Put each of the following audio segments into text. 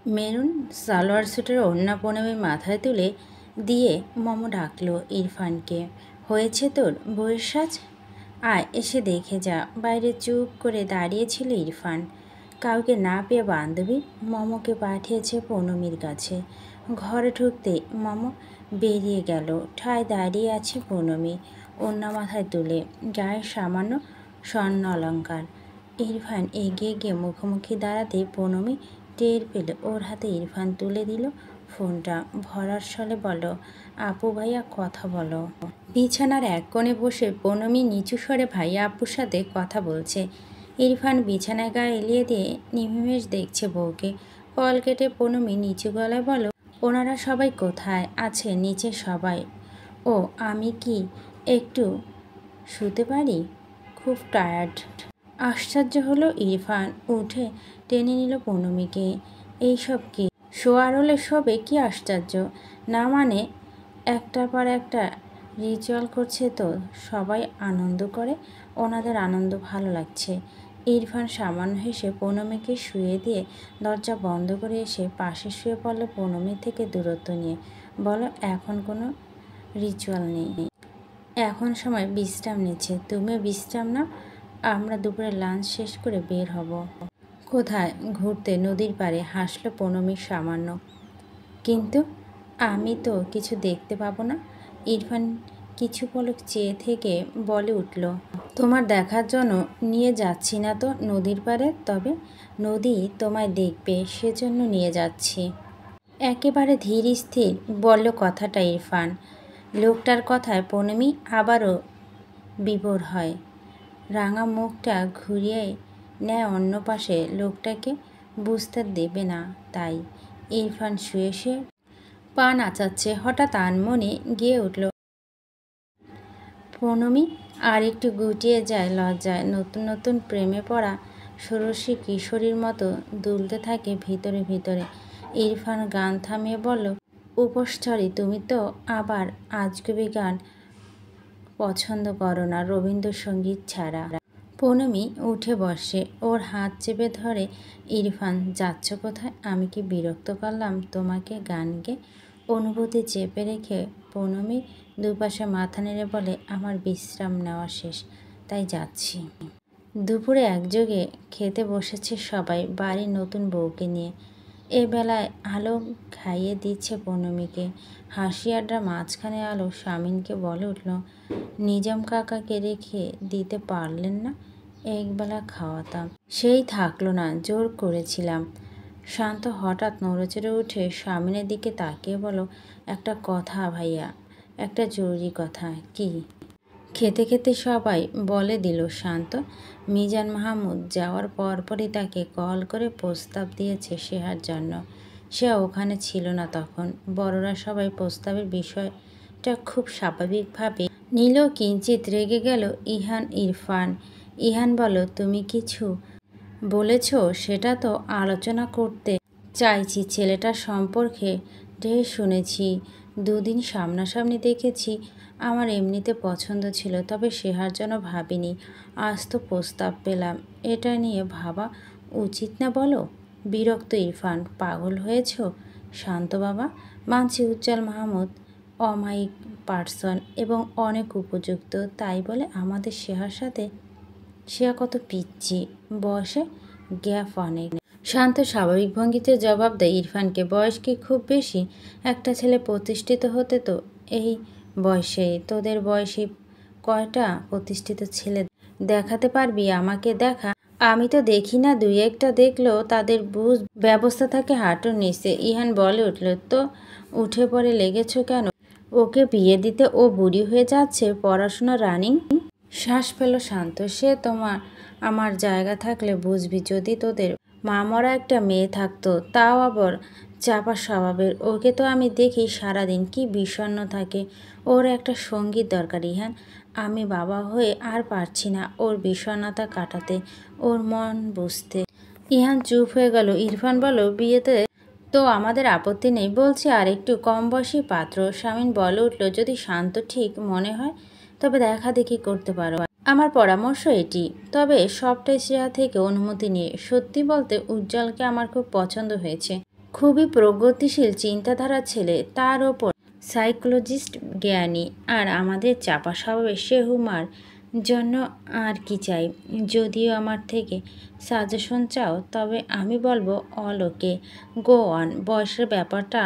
Maroon salwar স্যুটের ওড়না পনেমের মাথায় তুলে দিয়ে মমো ডাকলো ইরফানকে। হয়েছে তোর বউয়ের সাজ? আয় এসে দেখে যা। বাইরে চুপ করে দাঁড়িয়েছিল ইরফান। কাউকে না পেয়ে বান্ধবী মমকে পাঠিয়েছে পৌনমীর কাছে। ঘরে ঢুকতে মমো বেরিয়ে গেল। ঠায় দাঁড়িয়ে আছে পৌনমী, ওড়না মাথায় তুলে, গায়ে সামান্য স্বর্ণ অলঙ্কার। ইরফান এগিয়ে গিয়ে মুখোমুখি দাঁড়াতে পৌনমী টের পেল। ওর হাতে ইরফান তুলে দিল ফোনটা। ভরার ছলে বলল, আপু ভাইয়া কথা বলো। বিছানার এক কোণে বসে পৌনমী নিচু স্বরে ভাইয়া আপুর সাথে কথা বলছে। ইরফান বিছানায় গায়ে এলিয়ে দিয়ে নিমেষ দেখছে বউকে। কল কেটে পৌনমী নিচু গলায় বলল, ওনারা সবাই কোথায়? আছে নিচে সবাই। ও আমি কি একটু শুতে পারি? খুব টায়ার্ড। আশ্চর্য হলো ইরফান। উঠে টেনে নিল পৌনমীকে। এইসব কি? শোয়ার হলে শোবে, কি আশ্চর্য? না মানে একটার পর একটা রিচুয়াল করছে তো সবাই আনন্দ করে। ওনাদের আনন্দ ভালো লাগছে। ইরফান সামান্য হেসে পৌনমীকে শুয়ে দিয়ে দরজা বন্ধ করে এসে পাশে শুয়ে পড়ল পৌনমীর থেকে দূরত্ব নিয়ে। বলো, এখন কোনো রিচুয়াল নেই, এখন সময় বিশ্রাম নিচ্ছে। তুমিও বিশ্রাম নাও, আমরা দুপুরে লাঞ্চ শেষ করে বের হব। কোথায়? ঘুরতে, নদীর পাড়ে। হাসলো পৌনমী সামান্য। কিন্তু আমি তো কিছু দেখতে পাবো না। ইরফান কিছু পলক চেয়ে থেকে বলে উঠল, তোমার দেখার জন্য নিয়ে যাচ্ছি না তো নদীর পাড়ে, তবে নদী তোমায় দেখবে সেজন্য নিয়ে যাচ্ছি। একেবারে ধীর স্থির বলল কথাটা ইরফান। লোকটার কথায় পৌনমী আবারও বিভোর হয়। রাঙা মুখটা ঘুরিয়ে নেয় অন্য পাশে। লোকটাকে বুঝতে দেবে না তাই। ইরফান শুয়ে শুয়ে পা নাচাচ্ছে। হঠাৎ আনমনে গিয়ে উঠল পৌনমী, আর একটু গুটিয়ে যায় লজ্জায়। নতুন নতুন প্রেমে পড়া ষোড়শী কিশোরীর মতো দুলতে থাকে ভিতরে ভিতরে। ইরফান গান থামিয়ে বলল, উপস্থরি, তুমি তো আবার আজগুবি গান পছন্দ করো না রবীন্দ্রসঙ্গীত ছাড়া। পৌনমী উঠে বসে। ওর হাত চেপে ধরে ইরফান। যাচ্ছ কোথায়? আমি কি বিরক্ত করলাম তোমাকে গান গেয়ে? অনুভূতি চেপে রেখে পৌনমী দুপাশে মাথা নেড়ে বলে, আমার বিশ্রাম নেওয়া শেষ, তাই যাচ্ছি। দুপুরে একযোগে খেতে বসেছে সবাই, বাড়ির নতুন বউকে নিয়ে। এ বেলায় আলো খাইয়ে দিচ্ছে পৌনমীকে। হাসি আড্ডা মাঝখানে আলো স্বামীনকে বলে উঠল, নিজাম কাকাকে রেখে দিতে পারলেন না? একবেলা খাওয়াতাম, সেই থাকলো না, জোর করেছিলাম। শান্ত হঠাৎ নড়েচড়ে উঠে স্বামীনের দিকে তাকিয়ে বলো, একটা কথা ভাইয়া, একটা জরুরি কথা। কি? খেতে খেতে সবাই বলে দিল শান্ত। মিজান মাহমুদ যাওয়ার পরপরই তাকে কল করে প্রস্তাব দিয়েছে সেহার জন্য। সে ওখানে ছিল না তখন। বড়রা সবাই প্রস্তাবের বিষয়টা খুব স্বাভাবিকভাবে নিল। কিঞ্চিত রেগে গেল ইহান ইরফান। ইহান বলো, তুমি কিছু বলেছ? সেটা তো আলোচনা করতে চাইছি। ছেলেটার সম্পর্কে ঢের শুনেছি, দুদিন সামনাসামনি দেখেছি। আমার এমনিতে পছন্দ ছিল, তবে সেহার জন্য ভাবিনি। আজ তো প্রস্তাব পেলাম, এটা নিয়ে ভাবা উচিত না বলো? বিরক্ত ইরফান। পাগল হয়েছ? শান্ত বাবা, মানছি উজ্জ্বল মাহমুদ অমায়িক পার্সন এবং অনেক উপযুক্ত, তাই বলে আমাদের সেহার সাথে? সেয়া কত পিচ্ছি, বয়সে গ্যাপ অনেক। শান্ত স্বাভাবিক ভঙ্গিতে জবাব দেয় ইরফানকে, বয়স কি খুব বেশি? একটা ছেলে প্রতিষ্ঠিত হতে তো এই বয়সেই। তোদের বয়সী কয়টা প্রতিষ্ঠিত ছেলে দেখাতে পারবি? আমাকে দেখা। আমি তো দেখি না, দুই একটা দেখলেও তাদের বুঝ ব্যবস্থা থাকে হাঁটুর নিচে। ইহান বলে উঠল, তো উঠে পড়ে লেগেছ কেন? ওকে বিয়ে দিতে? ও বুড়ি হয়ে যাচ্ছে, পড়াশোনা রানিং। শ্বাস পেল শান্ত। সে তোমার আমার জায়গা থাকলে বুঝবি, যদি তোদের মামরা একটা মেয়ে থাকতো, তাও আবার চাপা স্বভাবের। ওকে তো আমি দেখি সারাদিন কি বিষণ্ণ থাকে। ওর একটা সঙ্গীত দরকার ইহান। আমি বাবা হয়ে আর পারছি না ওর বিষণ্ণতা কাটাতে, ওর মন বুঝতে। ইহান চুপ হয়ে গেল। ইরফান বলল, বিয়েতে তো আমাদের আপত্তি নেই, বলছি আর একটু কম বয়সী পাত্র। স্বামীন বলে উঠল, যদি শান্ত ঠিক মনে হয় তবে দেখা দেখি করতে পারো। আমার পরামর্শ এটি, তবে সবটাই শ্রেয়া থেকে অনুমতি নিয়ে। সত্যি বলতে উজ্জ্বলকে আমার খুব পছন্দ হয়েছে। খুবই প্রগতিশীল চিন্তাধারার ছেলে, তার ওপর সাইকোলজিস্ট জ্ঞানী, আর আমাদের চাপা স্বভাবের সেহুমার জন্য আর কি চাই। যদিও আমার থেকে সাজেশন চাও, তবে আমি বলবো অলোকে গো অন। বয়সের ব্যাপারটা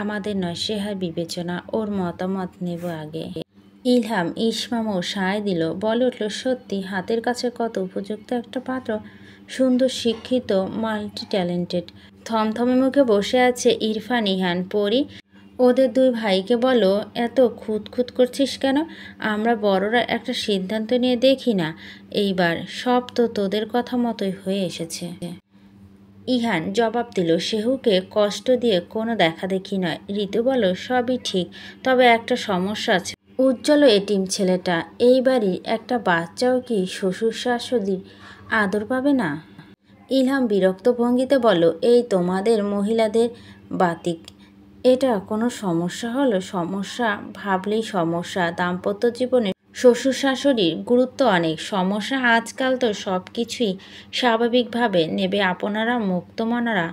আমাদের নয়, সেহার বিবেচনা, ওর মতামত নেব আগে। ইলহাম ইসমামও সায় দিল, বলে উঠল, সত্যি হাতের কাছে কত উপযুক্ত একটা পাত্র, সুন্দর, শিক্ষিত, মাল্টি ট্যালেন্টেড। থমথমে মুখে বসে আছে ইরফান, ইহান, পরি। ওদের দুই ভাইকে বলো, এত খুঁতখুত করছিস কেন? আমরা বড়রা একটা সিদ্ধান্ত নিয়ে দেখি না? এইবার সব তো তোদের কথা মতোই হয়ে এসেছে। ইহান জবাব দিল, সেহুকে কষ্ট দিয়ে কোনো দেখাদেখি নয়। ঋতু বলল, সবই ঠিক, তবে একটা সমস্যা আছে। উজ্জ্বল এটিম ছেলেটা, এই বাড়ির একটা বাচ্চাও কি শ্বশুর শাশুড়ির আদর পাবে না? ইলহাম বিরক্ত ভঙ্গিতে বলল, এই তোমাদের মহিলাদের বাতিক, এটা কোনো সমস্যা হলো? সমস্যা ভাবলেই সমস্যা। দাম্পত্য জীবনে শ্বশুর শাশুড়ির গুরুত্ব অনেক। সমস্যা আজকাল তো সব কিছুই স্বাভাবিকভাবে নেবে। আপনারা মুক্তমনারা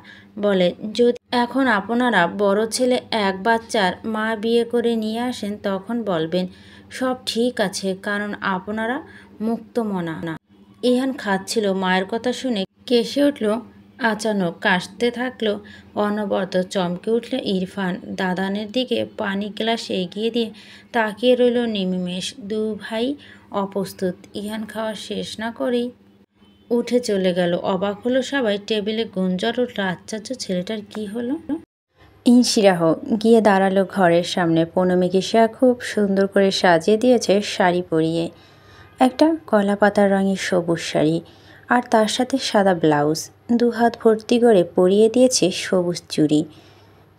বলে, যদি এখন আপনারা বড় ছেলে এক বাচ্চার মা বিয়ে করে নিয়ে আসেন, তখন বলবেন সব ঠিক আছে, কারণ আপনারা মুক্তমনা না। ইহান খাচ্ছিল, মায়ের কথা শুনে কেসে উঠল। আচানক কাশতে থাকলো। অনবরত চমকে উঠল ইরফান। দাদানের দিকে পানি গ্লাস এগিয়ে দিয়ে তাকিয়ে রইল নিমিমেষ। দু ভাই অপ্রস্তুত। ইহান খাওয়া শেষ না করেই উঠে চলে গেল। অবাক হলো সবাই। টেবিলে গুঞ্জন উঠল, আশ্চর্য, ছেলেটার কি হলো? ইনশিরাহ গিয়ে দাঁড়ালো ঘরের সামনে। পৌনমীকে সে খুব সুন্দর করে সাজিয়ে দিয়েছে শাড়ি পরিয়ে, একটা কলা পাতার রঙের সবুজ শাড়ি, আর তার সাথে সাদা ব্লাউজ। দুহাত ভর্তি করে পরিয়ে দিয়েছে সবুজ চুড়ি।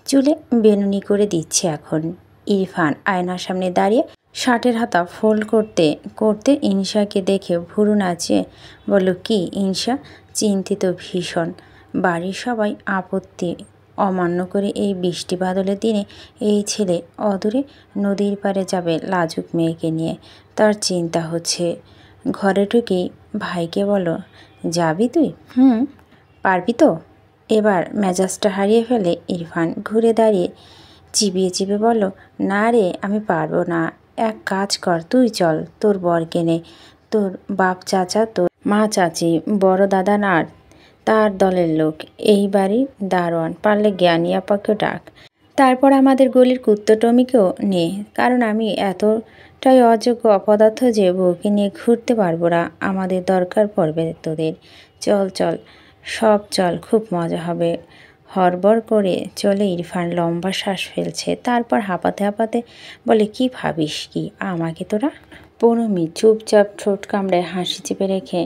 চুলে বেনুনি করে দিচ্ছে এখন। ইরফান আয়নার সামনে দাঁড়িয়ে শার্টের হাতা ফোল্ড করতে করতে ইনশাকে দেখে ভুরু নাচিয়ে বলল, কি ইনশা? চিন্তিত ভীষণ। বাড়ির সবাই আপত্তি অমান্য করে এই বৃষ্টি বাদলের দিনে এই ছেলে অদূরে নদীর পাড়ে যাবে লাজুক মেয়েকে নিয়ে। তার চিন্তা হচ্ছে। ঘরে ঢুকেই ভাইকে বলো, যাবি তুই? পারবি তো? এবার মেজাজটা হারিয়ে ফেলে ইরফান। ঘুরে দাঁড়িয়ে চিবিয়ে চিবিয়ে বলল, না রে, আমি পারবো না। এক কাজ কর, তুই চল, তোর বরকে নে, তোর বাপ চাচা, তোর মা চাচি, বড় দাদা আর তার দলের লোক, এই বাড়ির দারোয়ান, পারলে জ্ঞানী আপাকেও ডাক। তারপর আমাদের গলির কুত্তো টমিকেও নে, কারণ আমি এতটাই অযোগ্য অপদার্থ যে বউকে নিয়ে ঘুরতে পারবো না। আমাদের দরকার পড়বে তোদের। চল চল, সব চল, খুব মজা হবে। হড়বড় করে চলে ইরফান। লম্বা শ্বাস ফেলছে, তারপর হাঁপাতে হাঁপাতে বলে, কি ভাবিস কি আমাকে তোরা? পৌনমী চুপচাপ ঠোঁট কামড়ে হাসি চেপে রেখে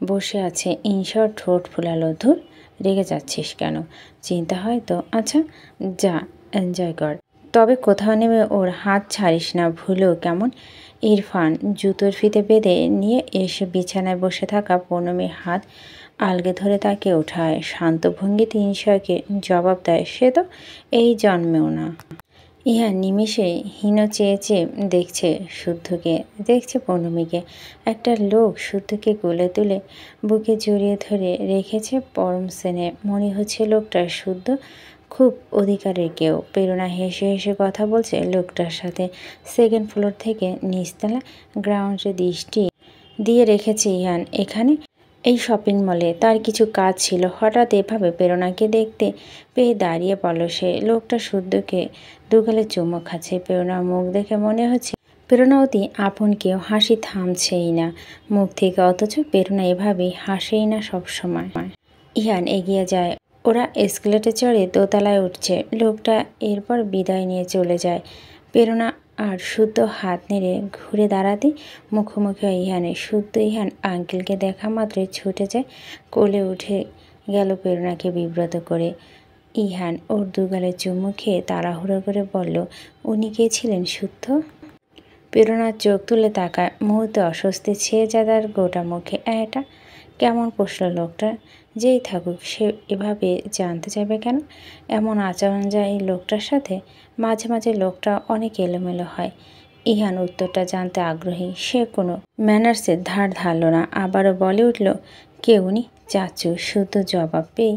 বসে আছে। ইনশার ঠোঁট ফুলালো, ধুর, রেগে যাচ্ছিস কেন? চিন্তা হয় তো? আচ্ছা যা, এনজয় কর, তবে কোথাও নেমে ওর হাত ছাড়িস না ভুলেও, কেমন? ইরফান জুতোর ফিতে বেঁধে নিয়ে এসে বিছানায় বসে থাকা পৌনমীর হাত আলগে ধরে তাকে ওঠায়। শান্ত ভঙ্গিতে ইনশাকে জবাব দেয়, সে তো এই জন্মেও না। ইহা নিমেষে হীন চেয়ে চেয়ে দেখছে শুদ্ধকে, দেখছে পৌনমীকে। একটা লোক শুদ্ধকে কোলে তুলে বুকে জড়িয়ে ধরে রেখেছে পরম স্নেহে। মনে হচ্ছে লোকটা শুদ্ধ খুব অধিকারের কেউ। প্রেরণা হেসে হেসে কথা বলছে লোকটার সাথে। সেকেন্ড ফ্লোর থেকে নিচতলা গ্রাউন্ডে দৃষ্টি দিয়ে রেখেছে ইহান। এখানে এই শপিং মলে তার কিছু কাজ ছিল। হঠাৎ এভাবে প্রেরণাকে দেখতে পেয়ে দাঁড়িয়ে পড়ল সে। লোকটা শুদ্ধকে দুগালে চুমো খাচ্ছে। প্রেরণার মুখ দেখে মনে হচ্ছে প্রেরণা অতি আপন কেউ। হাসি থামছেই না মুখ থেকে, অথচ প্রেরণা এভাবেই হাসেই না সবসময়। ইহান এগিয়ে যায়। ওরা এসকেলেটে চড়ে দোতলায় উঠছে। লোকটা এরপর বিদায় নিয়ে চলে যায়। প্রেরণা আর শুদ্ধ হাত নেড়ে ঘুরে দাঁড়াতে মুখোমুখি হয় ইহানের। শুদ্ধ ইহান আঙ্কেলকে দেখা মাত্রই ছুটে যায়, কোলে উঠে গেল প্রেরণাকে বিব্রত করে। ইহান ওর দুগালে চুমু খেয়ে তাড়াহুড়ো করে বলল, উনি কে ছিলেন শুদ্ধ? প্রেরণার চোখ তুলে তাকায়। মুহূর্তে অস্বস্তি ছেয়ে যায় তার গোটা মুখে। এটা কেমন প্রশ্ন লোকটা? যেই থাকুক, সে এভাবে জানতে চাইবে কেন? এমন আচরণ যায় এই লোকটার সাথে। মাঝে মাঝে লোকটা অনেক এলোমেলো হয়। ইহান উত্তরটা জানতে আগ্রহী। সে কোনো ম্যানার্সের ধার ধারল না, আবারও বলে উঠল, কে উনি? চাচু শুদ্ধ জবাব পেয়ে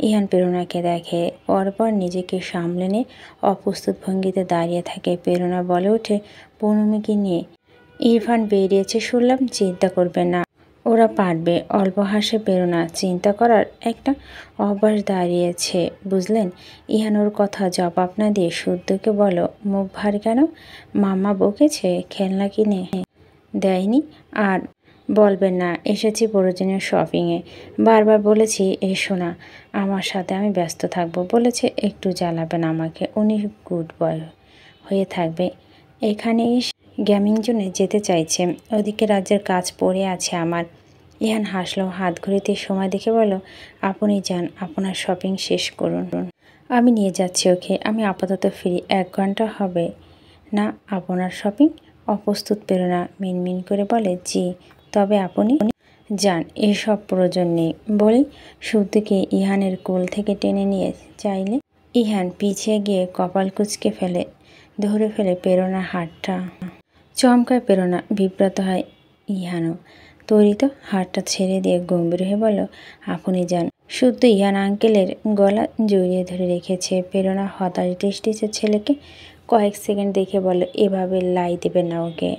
ইহান প্রেরণাকে দেখে। পরপর নিজেকে সামলে নিয়ে অপ্রস্তুত ভঙ্গিতে দাঁড়িয়ে থাকে। প্রেরণা বলে ওঠে, পূর্ণিমাকে নিয়ে ইরফান বেরিয়েছে শুনলাম, চিন্তা করবে না, ওরা পারবে। অল্প হাসে প্রেরণা। চিন্তা করার একটা অভ্যাস দাঁড়িয়েছে বুঝলেন। ইহান ওর কথা জবাব না দিয়ে শুদ্ধকে বলো, মুখ ভার কেন? মাম্মা বকেছে খেলনা কিনে দেয়নি? আর বলবেন না এসেছি প্রয়োজনীয় শপিংয়ে। বারবার বলেছি এসো না, আমার সাথে আমি ব্যস্ত থাকবো। বলেছে একটু জ্বালাবেন আমাকে, উনি গুড বয় হয়ে থাকবে। এখানে গেমিং জোনে যেতে চাইছে, ওদিকে রাজ্যের কাজ পড়ে আছে আমার। ইহান হাসলো, হাত ঘড়িতে সময় দেখে বলো, আপনি যান, আপনার শপিং শেষ করুন, আমি নিয়ে যাচ্ছি ওকে। আমি আপাতত ফ্রি, 1 ঘন্টা হবে না আপনার শপিং? অপ্রস্তুত প্রেরণা মিনমিন করে বলে, জি, তবে আপনি যান, এসব প্রয়োজন নেই। বলেই শুদ্ধকে ইহানের কোল থেকে টেনে নিয়ে চাইলে ইহান পিছিয়ে গিয়ে কপাল কুঁচকে ফেলে, ধরে ফেলে প্রেরণার হাতটা। চমকায় প্রেরণা, বিব্রত হয় ইহানও। তৈরি তো? হাতটা ছেড়ে দিয়ে গম্ভীর হয়ে বলল, আপনি যান। শুদ্ধ ইহান আঙ্কেলের গলা জড়িয়ে ধরে রেখেছে। প্রেরণা হতাশ দৃষ্টিতে ছেলেকে কয়েক সেকেন্ড দেখে বলে, এভাবে লাই দেবে না ওকে,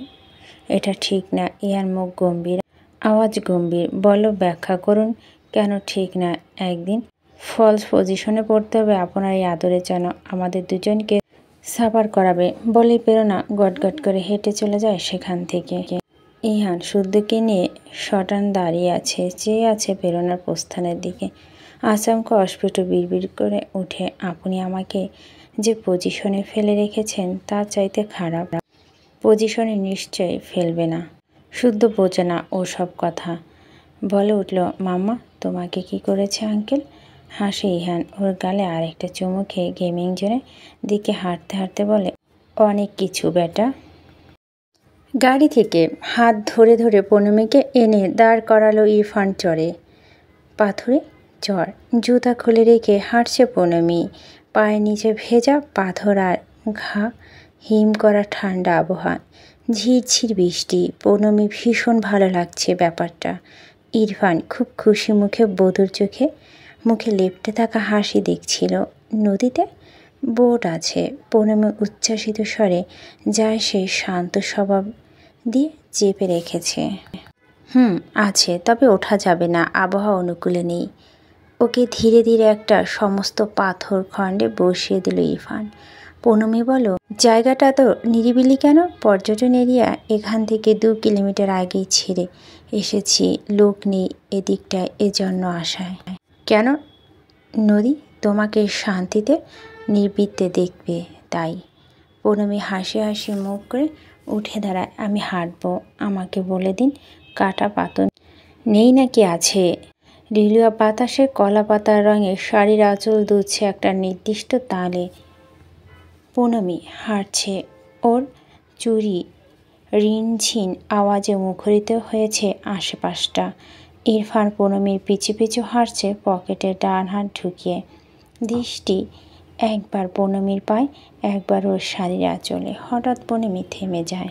এটা ঠিক না। ইহান মুখ গম্ভীর, আওয়াজ গম্ভীর, বলো ব্যাখ্যা করুন, কেন ঠিক না? একদিন ফলস পজিশনে পড়তে হবে আপনার এই আদরের জন্য, আমাদের দুজনকে সাফার করাবে। বলে প্রেরণা গটগট করে হেঁটে চলে যায় সেখান থেকে। ইহান শুদ্ধকে নিয়ে শটান দাঁড়িয়ে আছে, চেয়ে আছে প্রেরণার প্রস্থানের দিকে। আচমকা অস্ফুট বিড়বিড় করে উঠে, আপনি আমাকে যে পজিশনে ফেলে রেখেছেন তার চাইতে খারাপ পজিশনে নিশ্চয়ই ফেলবে না। শুদ্ধ বোঝে না ও সব কথা, বলে উঠল, মাম্মা তোমাকে কি করেছে আঙ্কেল? হাসে ইহান, ওর গালে আরেকটা চুমু খেয়ে গেমিং জোনের দিকে হাঁটতে হাঁটতে বলে, অনেক কিছু বেটা। গাড়ি থেকে হাত ধরে ধরে পূর্ণিমাকে এনে দাঁড় করালো ইরফান। চড়ে পাথরে চড়, জুতা খুলে রেখে হাঁটছে পূর্ণিমী। পায়ের নিচে ভেজা পাথর আর ঘা, হিম করা ঠান্ডা আবহাওয়া, ঝিরঝির বৃষ্টি। পূর্ণিমী ভীষণ ভালো লাগছে ব্যাপারটা। ইরফান খুব খুশি মুখে বধূর চোখে মুখে লেপ্টে থাকা হাসি দেখছিল। নদীতে বোট আছে। পূর্ণিমী উচ্ছ্বাসিত স্বরে যায় সে শান্ত স্বভাব দিয়ে চেপে রেখেছে। আছে, তবে ওঠা যাবে না, আবহাওয়া অনুকূলে নেই। ওকে ধীরে ধীরে একটা সমস্ত পাথর খণ্ডে বসিয়ে দিল ইরফান। পূর্ণিমী বলো, জায়গাটা তো নিরিবিলি কেন? পর্যটন এরিয়া, এখান থেকে 2 কিলোমিটার আগেই ছেড়ে এসেছি, লোক নেই এদিকটায়, এজন্য আশায়। কেন? নদী তোমাকে শান্তিতে নির্বিতে দেখবে তাই। পূর্ণিমী হাসি হাসি মুখ করে উঠে দাঁড়ায়, আমি হাঁটবো, আমাকে বলে দিন কাটা পাথর নেই নাকি আছে? রিলুয়া বাতাসে কলা পাতার রঙে শাড়ির আঁচল দুলছে একটা নির্দিষ্ট তালে। পূর্ণিমী হাঁটছে, ওর চুড়ি রিনঝিন আওয়াজে মুখরিত হয়েছে আশেপাশটা। ইরফান পূর্ণিমীর পিছু পিছু হাঁটছে, পকেটে ডান হাত ঢুকিয়ে। দৃষ্টি একবার পূর্ণিমীর পায়, একবার ওর শাড়ির আঁচলে। হঠাৎ পূর্ণিমী থেমে যায়,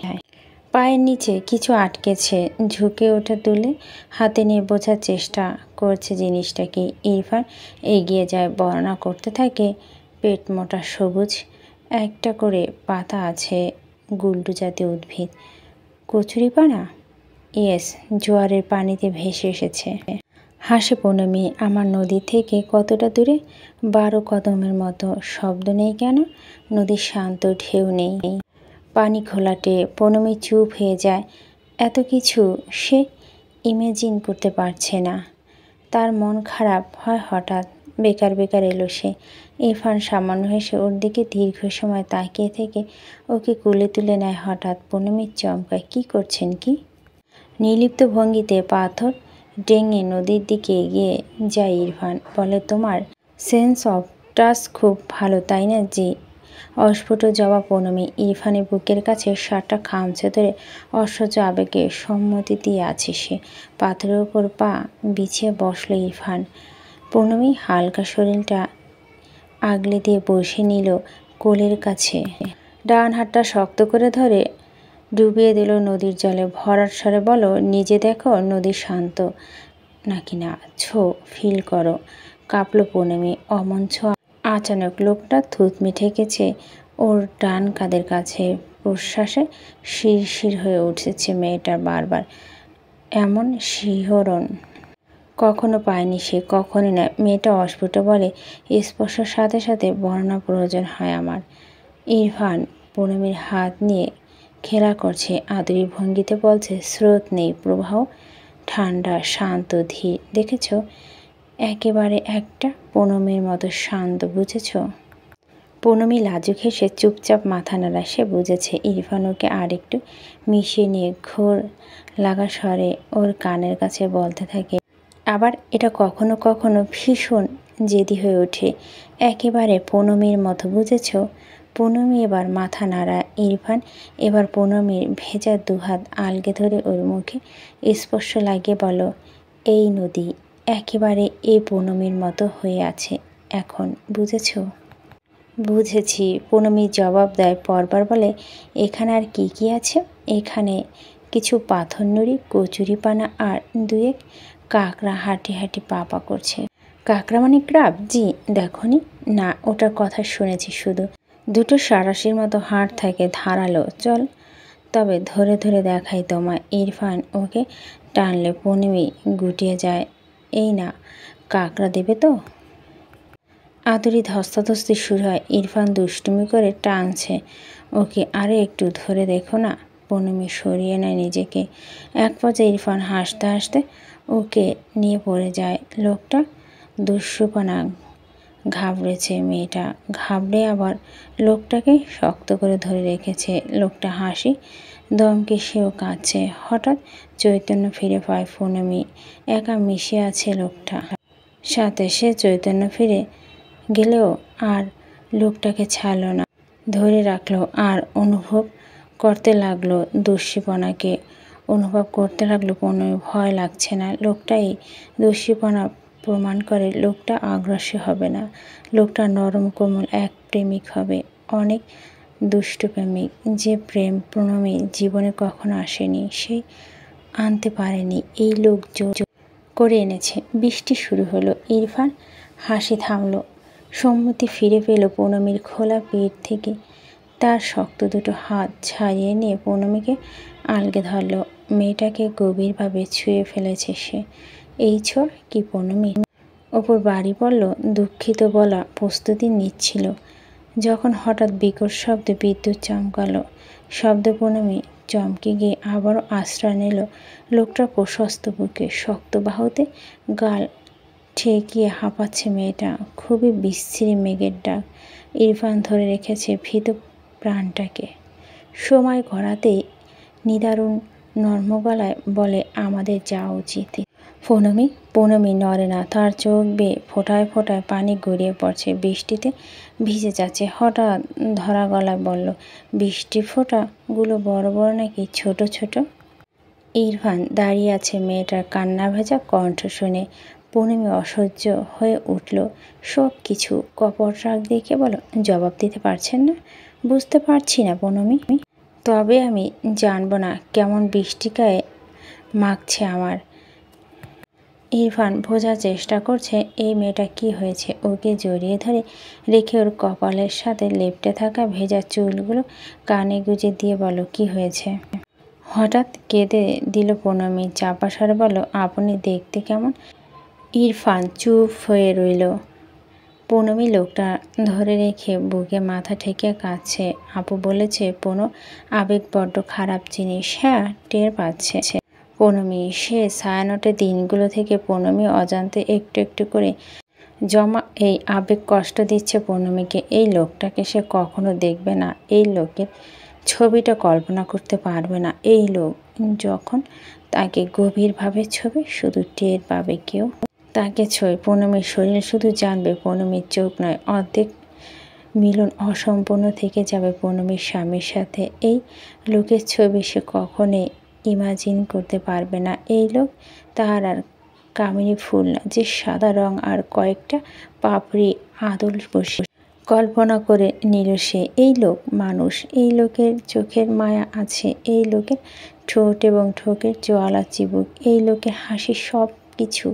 পায়ের নিচে কিছু আটকেছে। ঝুঁকে ওঠে তুলে হাতে নিয়ে বোঝার চেষ্টা করছে জিনিসটা কি। ইরফান এগিয়ে যায়, বর্ণনা করতে থাকে, পেট মোটা সবুজ একটা করে পাতা আছে, গুল্ডু জাতীয় উদ্ভিদ। কচুরিপানা? ইয়েস, জোয়ারের পানিতে ভেসে এসেছে। হাসে পূর্ণিমী, আমার নদী থেকে কতটা দূরে? 12 কদমের মতো। শব্দ নেই কেন? নদীর শান্ত ঢেউ নেই, পানি ঘোলাটে। পূর্ণিমী চুপ হয়ে যায়। এত কিছু সে ইমেজিন করতে পারছে না। তার মন খারাপ হয় হঠাৎ। বেকার বেকার এলো সে। ইরফান সামান্য হেসে ওর দিকে দীর্ঘ সময় তাকিয়ে থেকে ওকে কোলে তুলে নেয়। হঠাৎ পূর্ণিমীর চমকায়, কি করছেন কি? নির্লিপ্ত ভঙ্গিতে পাথর ডেঙে নদীর দিকে এগিয়ে যায় ইরফান। বলে, তোমার সেন্স অফ টাচ খুব ভালো তাই না? জি। অস্ফুট জবাব পূর্ণিমী। ইরফানের বুকের কাছে শার্টটা খামচে ধরে অসহ্য আবেগে সম্মতি দিয়ে আছে সে। পাথরের উপর পা বিছিয়ে বসল ইরফান। পূর্ণিমী হালকা শরীরটা আগলে দিয়ে বসে নিল কোলের কাছে। ডান হাতটা শক্ত করে ধরে ডুবিয়ে দিল নদীর জলে। ভরাট স্বরে বলো, নিজে দেখো নদী শান্ত, নাকি না? ফিল করো। কাঁপলো পূর্ণিমী। অমন ছোঁয়া। আচানক লোকটা থুতমি ঠেকেছে ওর ডান কাঁধের কাছে। প্রশ্বাসে শিরশির হয়ে উঠেছে মেয়েটার বারবার। এমন শিহরণ কখনো পায়নি সে, কখনই না। মেয়েটা অস্ফুট বলে, স্পর্শের সাথে সাথে বর্ণনা প্রয়োজন হয় আমার। ইরফান পূর্ণিমীর হাত নিয়ে খেলা করছে, আদুরি ভঙ্গিতে বলছে, স্রোত নেই, প্রবাহ ঠান্ডা, শান্ত, ধীর। দেখেছ, একেবারে একটা পূর্ণিমীর মতো শান্ত, বুঝেছ? পূর্ণিমী লাজুক হেসে চুপচাপ মাথা নাড়া। সে বুঝেছে। ইরফান ওকে আর একটু মিশিয়ে নিয়ে ঘোর লাগা স্বরে ওর কানের কাছে বলতে থাকে, আবার এটা কখনো কখনো ভীষণ জেদি হয়ে ওঠে, একেবারে পূর্ণিমীর মতো, বুঝেছ? পূর্ণিমী এবার মাথা নাড়া। ইরফান এবার পূর্ণিমীর ভেজা দুহাত আলগে ধরে ওর মুখে স্পর্শ লাগিয়ে বলো, এই নদী একেবারে এই পূর্ণিমীর মতো হয়ে আছে এখন, বুঝেছ? বুঝেছি, পূর্ণিমী জবাব দেয়। পরবার বলে, এখানে আর কি কি আছে? এখানে কিছু পাথর নুড়ি, কচুরিপানা আর দুয়েক কাকড়া হাঁটি হাঁটি পা করছে। কাকড়া মানে ক্রাব? জি। দেখনি? না, ওটার কথা শুনেছি শুধু। দুটো সাঁড়াশির মতো হাড় থাকে, ধারালো। চল তবে ধরে ধরে দেখাই তোমায়। ইরফান ওকে টানলে পূর্ণিমী গুটিয়ে যায়। এই না, কাকড়া দেবে তো? আদুরি ধস্তাধস্তি শুরু হয়। ইরফান দুষ্টুমি করে টানছে ওকে। আরে একটু ধরে দেখো না। পূর্ণিমী সরিয়ে নেয় নিজেকে। এক পর্যায়ে ইরফান হাসতে হাসতে ওকে নিয়ে পড়ে যায়। লোকটা দুঃস্বপ্না ঘাবড়েছে। মেয়েটা ঘাবড়ে আবার লোকটাকে শক্ত করে ধরে রেখেছে। লোকটা হাসি দমকে সেও কাঁদছে। হঠাৎ চৈতন্য ফিরে পায় পূর্ণিমী। একা মিশে আছে লোকটা সাথে। সে চৈতন্য ফিরে গেলেও আর লোকটাকে ছাড়ল না, ধরে রাখলো আর অনুভব করতে লাগলো দস্যুপনাকে। অনুভব করতে লাগলো পূর্ণিমী ভয় লাগছে না। লোকটা এই দস্যুপনা প্রমাণ করে লোকটা আগ্রাসী হবে না। লোকটা নরম কোমল এক প্রেমিক হবে, অনেক দুষ্ট প্রেমিক। যে প্রেম পূর্ণিমী জীবনে কখনো আসেনি, সে আনতে পারেনি, এই লোক জোর করে এনেছে। বৃষ্টি শুরু হলো। ইরফান হাসি থামলো। সম্মতি ফিরে পেল পূর্ণিমীর খোলা পেট থেকে। তার শক্ত দুটো হাত ছাড়িয়ে নিয়ে পূর্ণিমীকে আলগে ধরল। মেয়েটাকে গভীরভাবে ছুঁয়ে ফেলেছে সে। এই ছোঁয়া কি পূর্ণিমী? ওপর বাড়ি পড়ল। দুঃখিত বলা প্রস্তুতি নিচ্ছিল যখন হঠাৎ বিকট শব্দে বিদ্যুৎ চমকালো। শব্দ পূর্ণিমী চমকে গিয়ে আবারও আশ্রয় নিল লোকটার প্রশস্ত বুকে। শক্ত বাহুতে গাল ঠেকিয়ে হাঁপাচ্ছে মেয়েটা। খুবই বিশ্রী মেঘের ডাক। ইরফান ধরে রেখেছে ভীত প্রাণটাকে। সময় গড়াতেই নিদারুণ নর্ম গলায় বলে, আমাদের যাওয়া উচিত। পূর্ণিমী নড়ে না। তার চোখ বেয়ে ফোঁটায় ফোঁটায় পানি গড়িয়ে পড়ছে, বৃষ্টিতে ভিজে যাচ্ছে। হঠাৎ ধরা গলায় বলল, বৃষ্টির ফোঁটাগুলো বড় বড় নাকি ছোট ছোট? ইরফান দাঁড়িয়ে আছে মেয়েটার কান্না ভেজা কণ্ঠ শুনে। পূর্ণিমী অসহ্য হয়ে উঠল। সব কিছু কপট রাগ দেখে বলো, জবাব দিতে পারছেন না? বুঝতে পারছি না পূর্ণিমী। তবে আমি জানবো না কেমন বৃষ্টি গায়ে মাখছে আমার। ইরফান বোঝার চেষ্টা করছে এই মেয়েটা কি হয়েছে। ওকে জড়িয়ে ধরে রেখে ওর কপালের সাথে লেপ্টে থাকা ভেজা চুলগুলো কানে গুঁজে দিয়ে বলো, কি হয়েছে? হঠাৎ কেঁদে দিল পূর্ণিমী। চাপা স্বরে বলো, আপনি দেখতে কেমন? ইরফান চুপ হয়ে রইল। পূর্ণিমী লোকটা ধরে রেখে বুকে মাথা ঠেকে কাঁদছে। আপু বলেছে কোনো আবেগ বড্ড খারাপ জিনিস। হ্যাঁ, টের পাচ্ছে পূর্ণিমী। সে ছায়ানটের দিনগুলো থেকে পূর্ণিমী অজান্তে একটু একটু করে জমা এই আবেগ কষ্ট দিচ্ছে পূর্ণিমীকে। এই লোকটাকে সে কখনো দেখবে না। এই লোকের ছবিটা কল্পনা করতে পারবে না। এই লোক যখন তাকে গভীরভাবে ছবি, শুধু টের পাবে কেউ তাকে ছোঁয়। পূর্ণিমীর শরীর শুধু জানবে, পূর্ণিমীর চোখ নয়। অর্ধেক মিলন অসম্পূর্ণ থেকে যাবে পূর্ণিমীর স্বামীর সাথে। এই লোকের ছবি সে কখনোই ইমাজিন করতে পারবে না। এই লোক তার আর কামিনী ফুল না, যে সাদা রং আর কয়েকটা পাপড়ি আদল বসে কল্পনা করে নিল সে। এই লোক মানুষ। এই লোকের চোখের মায়া আছে। এই লোকের ঠোঁট এবং ঠোঁটের জোয়ালা চিবুক। এই লোকের হাসি সব কিছু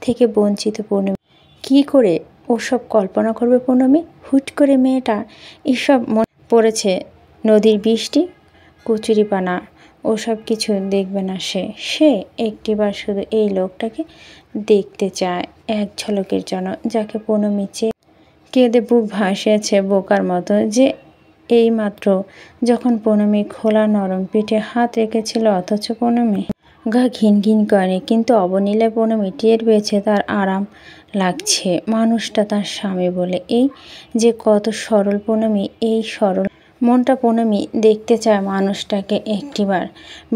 থেকে বঞ্চিত পূর্ণমী। কী করে ওসব কল্পনা করবে পূর্ণমী? হুট করে মেয়েটা এসব মনে পড়েছে, নদীর বৃষ্টি, কচুরিপানা, ওসব কিছু দেখবে না সে একটিবার শুধু এই লোকটাকে দেখতে চায়, এক ঝলকের জন্য, যাকে পূর্ণমী চেয়ে কেঁদে বুক ভাসিয়েছে বোকার মতো। যে এইমাত্র যখন পূর্ণমী খোলা নরম পিঠে হাত রেখেছিল, অথচ পূর্ণমী গা ঘিন ঘিন করেনি। কিন্তু অবনীলায় পূর্ণমী টের পেয়েছে তার আরাম লাগছে, মানুষটা তার স্বামী বলে। এই যে কত সরল পূর্ণমী, এই সরল মনটা পূর্ণমী দেখতে চায় মানুষটাকে একটিবার।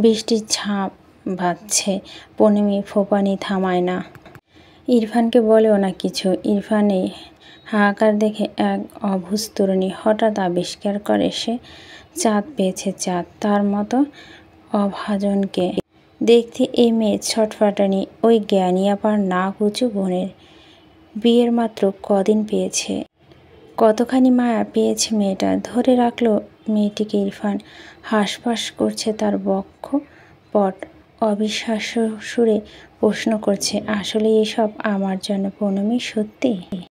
বৃষ্টির ঝাঁপ বাজছে, পূর্ণমী ফোঁপানি থামায় না। ইরফানকে বলেও না কিছু। ইরফানে হাহাকার দেখে এক অবুঝ তরুণী হঠাৎ আবিষ্কার করে সে চাঁদ পেয়েছে। চাঁদ তার মতো অভাজনকে দেখতে এই মেয়ে ছটফটানি ওই জ্ঞানী আপার নাক উঁচু বোনের বিয়ের মাত্র কদিন পেয়েছে, কতখানি মায়া পেয়েছে মেয়েটা। ধরে রাখলো মেয়েটিকে ইরফান। হাঁসফাঁস করছে তার বক্ষ পট, অবিশ্বাস্য সুরে প্রশ্ন করছে, আসলে এসব আমার জন্য পূর্ণমী? সত্যি?